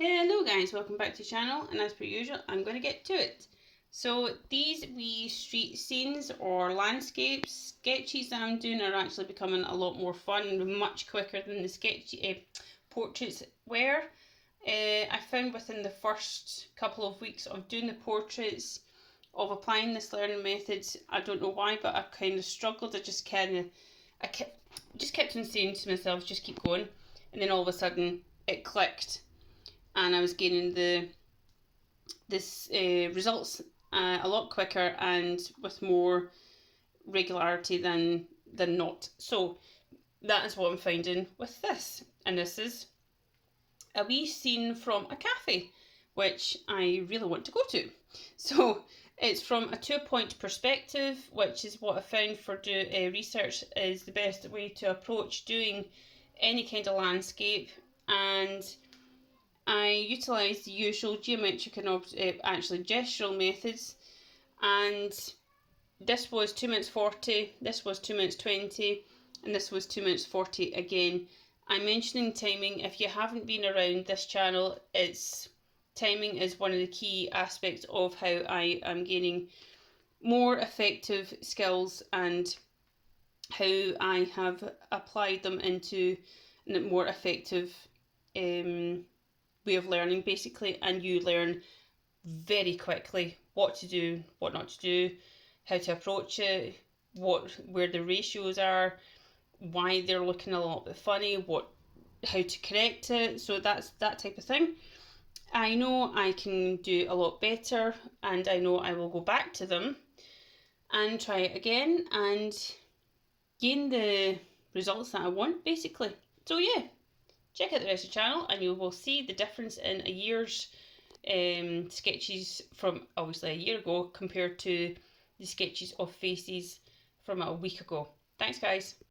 Hello guys, welcome back to the channel, and as per usual I'm going to get to it. So these wee street scenes or landscapes sketches that I'm doing are actually becoming a lot more fun, much quicker than the portraits were. I found within the first couple of weeks of doing the portraits, of applying this learning methods, I don't know why, but I kind of struggled. I kept on saying to myself, just keep going, and then all of a sudden it clicked and I was gaining this results a lot quicker and with more regularity than not. So that is what I'm finding with this, and this is a wee scene from a cafe which I really want to go to. So it's from a 2-point perspective, which is what I found for research is the best way to approach doing any kind of landscape. And I utilised the usual geometric and actually gestural methods, and this was 2 minutes 40, this was 2 minutes 20, and this was 2 minutes 40 again. I'm mentioning timing. If you haven't been around this channel, timing is one of the key aspects of how I am gaining more effective skills and how I have applied them into a more effective way of learning, basically. And you learn very quickly what to do, what not to do, how to approach it, where the ratios are, why they're looking a little bit funny, how to correct it. So that's that type of thing. I know I can do a lot better, and I know I will go back to them and try it again and gain the results that I want, basically. So yeah, check out the rest of the channel and you will see the difference in a year's sketches from obviously a year ago compared to the sketches of faces from a week ago. Thanks guys.